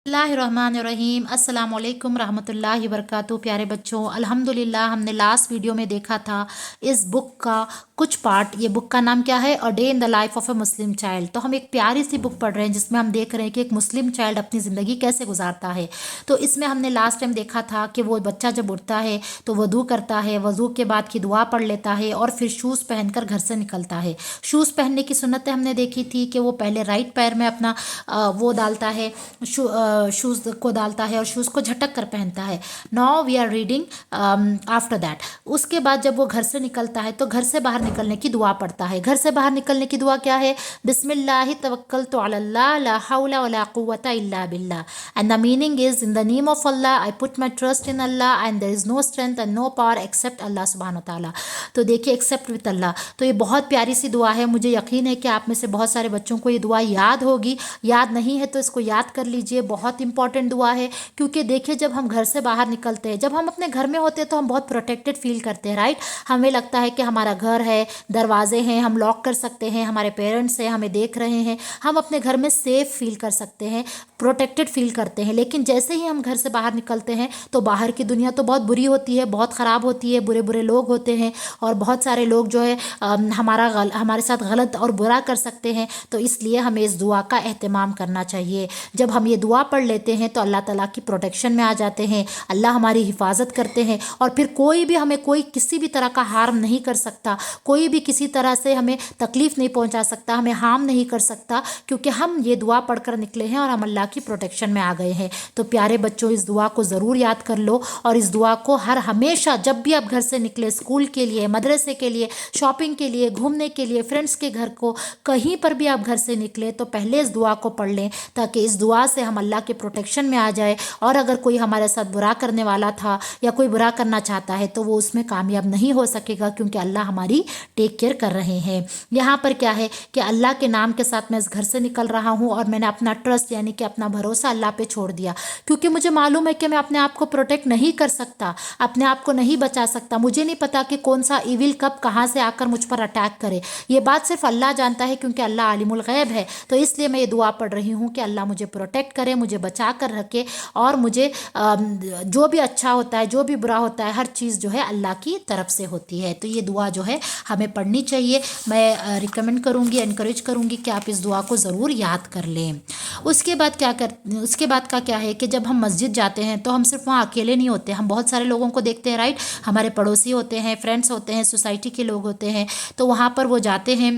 बिस्मिल्लाहिर्रहमानिर्रहीम अस्सलाम वालेकुम रहमतुल्लाहि वबरकातुहू। प्यारे बच्चों, अल्हम्दुलिल्लाह हमने लास्ट वीडियो में देखा था इस बुक का कुछ पार्ट। ये बुक का नाम क्या है? A day in the life of a Muslim child. तो हम एक प्यारी सी बुक पढ़ रहे हैं जिसमें हम देख रहे हैं कि एक मुस्लिम चाइल्ड अपनी ज़िंदगी कैसे गुजारता है। तो इसमें हमने लास्ट टाइम देखा था कि वो बच्चा जब उठता है तो वضू करता है, वضू के बाद की दुआ पढ़ लेता है और फिर शूज़ पहनकर घर से निकलता है। शूज़ पहनने की सुन्नतें हमने देखी थी कि वो पहले राइट पैर में अपना वो डालता है, शूज़ को डालता है और शूज़ को झटक कर पहनता है। Now we are reading after that. उसके बाद जब वो घर से निकलता है तो घर से बाहर निकलने की दुआ पढ़ता है। घर से बाहर निकलने की दुआ क्या है? बिस्मिल्लाहि तवक्कलतु अलल्लाह ला हौला वला कुव्वता इल्ला बिल्लाह। And the meaning is in the name of Allah I put my trust in Allah and there is no strength and no power except Allah सुब्हान ताला। तो देखिए, एक्सेप्ट विद अल्लाह। तो ये बहुत प्यारी सी दुआ है। मुझे यकीन है कि आप में से बहुत सारे बच्चों को ये दुआ याद होगी। याद नहीं है तो इसको याद कर लीजिए। बहुत इंपॉर्टेंट दुआ है, क्योंकि देखिए जब हम घर से बाहर निकलते हैं, जब हम अपने घर में होते हैं तो हम बहुत प्रोटेक्टेड फील करते हैं, राइट। हमें लगता है कि हमारा घर है, दरवाजे हैं, हम लॉक कर सकते हैं, हमारे पेरेंट्स हैं, हमें देख रहे हैं, हम अपने घर में सेफ फील कर सकते हैं, प्रोटेक्टेड फील करते हैं। लेकिन जैसे ही हम घर से बाहर निकलते हैं तो बाहर की दुनिया तो बहुत बुरी होती है, बहुत ख़राब होती है, बुरे बुरे लोग होते हैं और बहुत सारे लोग जो है हमारे साथ गलत और बुरा कर सकते हैं। तो इसलिए हमें इस दुआ का एहतमाम करना चाहिए। जब हम ये दुआ पढ़ लेते हैं तो अल्लाह ताला की प्रोटेक्शन में आ जाते हैं, अल्लाह हमारी हिफाजत करते हैं और फिर कोई भी हमें कोई किसी भी तरह का हार्म नहीं कर सकता, कोई भी किसी तरह से हमें तकलीफ़ नहीं पहुंचा सकता, हमें हार्म नहीं कर सकता, क्योंकि हम ये दुआ पढ़कर निकले हैं और हम अल्लाह की प्रोटेक्शन में आ गए हैं। तो प्यारे बच्चों, इस दुआ को ज़रूर याद कर लो और इस दुआ को हर हमेशा जब भी आप घर से निकले, स्कूल के लिए, मदरसे के लिए, शॉपिंग के लिए, घूमने के लिए, फ्रेंड्स के घर को, कहीं पर भी आप घर से निकले तो पहले इस दुआ को पढ़ लें, ताकि इस दुआ से हम अल्लाह के प्रोटेक्शन में आ जाए और अगर कोई हमारे साथ बुरा करने वाला था या कोई बुरा करना चाहता है तो वो उसमें कामयाब नहीं हो सकेगा, क्योंकि अल्लाह हमारी टेक केयर कर रहे हैं। यहाँ पर क्या है कि अल्लाह के नाम के साथ मैं इस घर से निकल रहा हूँ और मैंने अपना ट्रस्ट यानी कि अपना भरोसा अल्लाह पे छोड़ दिया, क्योंकि मुझे मालूम है कि मैं अपने आप को प्रोटेक्ट नहीं कर सकता, अपने आप को नहीं बचा सकता। मुझे नहीं पता कि कौन सा इविल कब कहाँ से आकर मुझ पर अटैक करे, ये बात सिर्फ अल्लाह जानता है, क्योंकि अल्लाह आलिमुल गैब है। तो इसलिए मैं ये दुआ पढ़ रही हूँ कि अल्लाह मुझे प्रोटेक्ट करे, मुझे बचा कर रखे और मुझे जो भी अच्छा होता है, जो भी बुरा होता है, हर चीज़ जो है अल्लाह की तरफ से होती है। तो ये दुआ जो है हमें पढ़नी चाहिए। मैं रिकमेंड करूँगी, एनकरेज करूँगी कि आप इस दुआ को ज़रूर याद कर लें। उसके बाद का क्या है कि जब हम मस्जिद जाते हैं तो हम सिर्फ वहाँ अकेले नहीं होते, हम बहुत सारे लोगों को देखते हैं, राइट। हमारे पड़ोसी होते हैं, फ्रेंड्स होते हैं, सोसाइटी के लोग होते हैं। तो वहाँ पर वो जाते हैं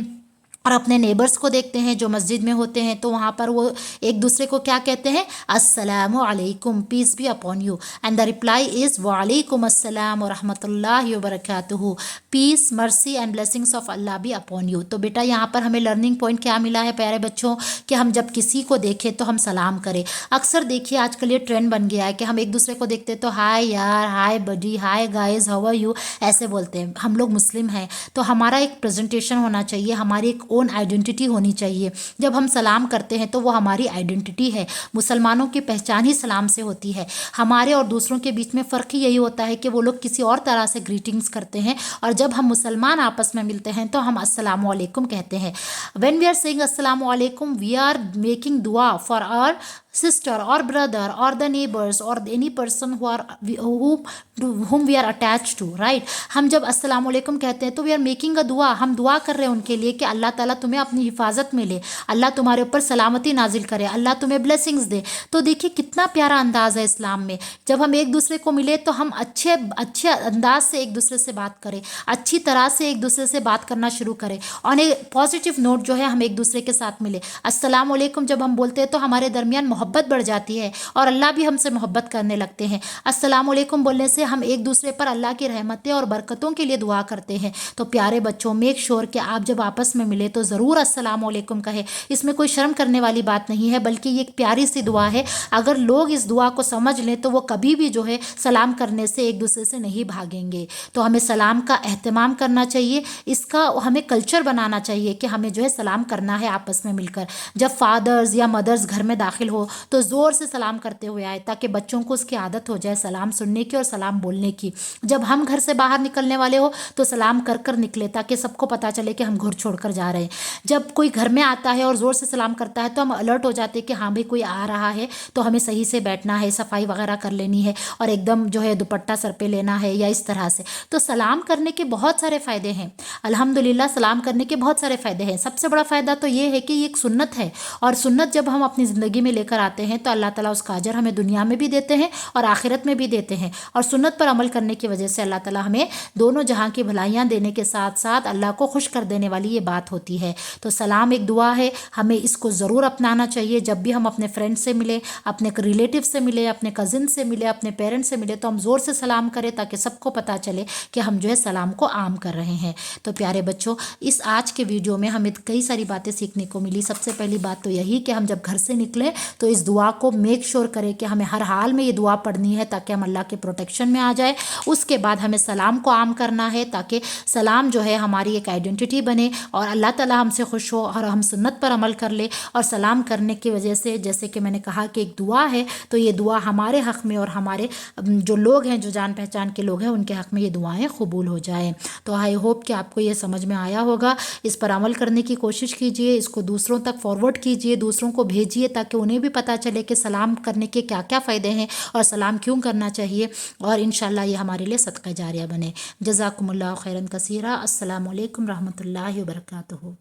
और अपने नेबर्स को देखते हैं जो मस्जिद में होते हैं। तो वहाँ पर वो एक दूसरे को क्या कहते हैं? अस्सलामु अलैकुम, peace be upon you. And the reply is वालेकुम अस्सलाम व रहमतुल्लाहि व बरकातुहू, peace, mercy and blessings of Allah be upon you. तो बेटा यहाँ पर हमें लर्निंग पॉइंट क्या मिला है प्यारे बच्चों, कि हम जब किसी को देखें तो हम सलाम करें। अक्सर देखिए आजकल ये ट्रेंड बन गया है कि हम एक दूसरे को देखते तो हाय यार, hi buddy, hi guys, how are you, ऐसे बोलते हैं। हम लोग मुस्लिम हैं तो हमारा एक प्रेजेंटेशन होना चाहिए, हमारी एक ओन आइडेंटिटी होनी चाहिए। जब हम सलाम करते हैं तो वो हमारी आइडेंटिटी है। मुसलमानों की पहचान ही सलाम से होती है। हमारे और दूसरों के बीच में फ़र्क ही यही होता है कि वो लोग किसी और तरह से ग्रीटिंग्स करते हैं और जब हम मुसलमान आपस में मिलते हैं तो हम अस्सलामु अलैकुम कहते हैं। व्हेन वी आर सेइंग अस्सलामु अलैकुम, वी आर मेकिंग दुआ for our sister or brother or the neighbors or any person whom we are attached to, right। हम जब अस्सलाम वालेकुम कहते हैं तो वी आर मेकिंग अ दुआ, हम दुआ कर रहे हैं उनके लिए कि अल्लाह ताला तुम्हें अपनी हिफाजत में ले, अल्लाह तुम्हारे ऊपर सलामती नाजिल करे, अल्लाह तुम्हें ब्लेसिंग्स दे। तो देखिए कितना प्यारा अंदाज़ है इस्लाम में। जब हम एक दूसरे को मिले तो हम अच्छे अच्छे अंदाज से एक दूसरे से बात करें, अच्छी तरह से एक दूसरे से बात करना शुरू करें, ऑन ए पॉजिटिव नोट जो है हम एक दूसरे के साथ मिले। अस्सलाम वालेकुम जब हम बोलते हैं तो हमारे दरमियान मोहब्बत बढ़ जाती है और अल्लाह भी हमसे मोहब्बत करने लगते हैं। अस्सलाम वालेकुम बोलने से हम एक दूसरे पर अल्लाह की रहमतें और बरकतों के लिए दुआ करते हैं। तो प्यारे बच्चों, मेक श्योर कि आप जब आपस में मिले तो ज़रूर अस्सलाम वालेकुम कहे। इसमें कोई शर्म करने वाली बात नहीं है, बल्कि ये एक प्यारी सी दुआ है। अगर लोग इस दुआ को समझ लें तो वो कभी भी जो है सलाम करने से एक दूसरे से नहीं भागेंगे। तो हमें सलाम का एहतमाम करना चाहिए, इसका हमें कल्चर बनाना चाहिए कि हमें जो है सलाम करना है आपस में मिलकर। जब फादर्स या मदर्स घर में दाखिल हो तो ज़ोर से सलाम करते हुए आए, ताकि बच्चों को उसकी आदत हो जाए सलाम सुनने की और सलाम बोलने की। जब हम घर से बाहर निकलने वाले हो तो सलाम कर कर निकले, ताकि सबको पता चले कि हम घर छोड़कर जा रहे हैं। जब कोई घर में आता है और ज़ोर से सलाम करता है तो हम अलर्ट हो जाते हैं कि हाँ भाई कोई आ रहा है, तो हमें सही से बैठना है, सफाई वगैरह कर लेनी है और एकदम जो है दुपट्टा सर पे लेना है या इस तरह से। तो सलाम करने के बहुत सारे फ़ायदे हैं, अल्हम्दुलिल्लाह सलाम करने के बहुत सारे फ़ायदे हैं। सबसे बड़ा फ़ायदा तो ये है कि ये एक सुन्नत है, और सुन्नत जब हम अपनी ज़िंदगी में लेकर आते हैं तो अल्लाह ताला उसका अजर हमें दुनिया में भी देते हैं और आखिरत में भी देते हैं। और सुन्नत पर अमल करने की वजह से अल्लाह ताला हमें दोनों जहां की भलाइयां देने के साथ साथ अल्लाह को खुश कर देने वाली ये बात होती है। तो सलाम एक दुआ है, हमें इसको ज़रूर अपनाना चाहिए। जब भी हम अपने फ्रेंड से मिले, अपने रिलेटिव से मिले, अपने कज़िन से मिले, अपने पेरेंट्स से मिले, तो हम ज़ोर से सलाम करें, ताकि सबको पता चले कि हम जो है सलाम को आम कर रहे हैं। तो प्यारे बच्चों, इस आज के वीडियो में हमें कई सारी बातें सीखने को मिली। सबसे पहली बात तो यही कि हम जब घर से निकलें तो इस दुआ को मेक श्योर करें कि हमें हर हाल में ये दुआ पढ़नी है, ताकि हम अल्लाह के प्रोटेक्शन में आ जाए। उसके बाद हमें सलाम को आम करना है, ताकि सलाम जो है हमारी एक आइडेंटिटी बने और अल्लाह ताला हमसे खुश हो और हम सुन्नत पर अमल कर ले। और सलाम करने की वजह से, जैसे कि मैंने कहा कि एक दुआ है, तो ये दुआ हमारे हक़ में और हमारे जो लोग हैं, जो जान पहचान के लोग हैं, उनके हक़ में ये दुआएं कबूल हो जाएं। तो आई होप कि आपको ये समझ में आया होगा। इस पर अमल करने की कोशिश कीजिए, इसको दूसरों तक फॉरवर्ड कीजिए, दूसरों को भेजिए, ताकि उन्हें भी पता चले कि सलाम करने के क्या क्या फ़ायदे हैं और सलाम क्यों करना चाहिए। और इंशाल्लाह ये हमारे लिए सदका जारिया बने। जज़ाकुमुल्लाह खैरन कसीरा। अस्सलामु अलैकुम रहमतुल्लाहि व बरकातुहू।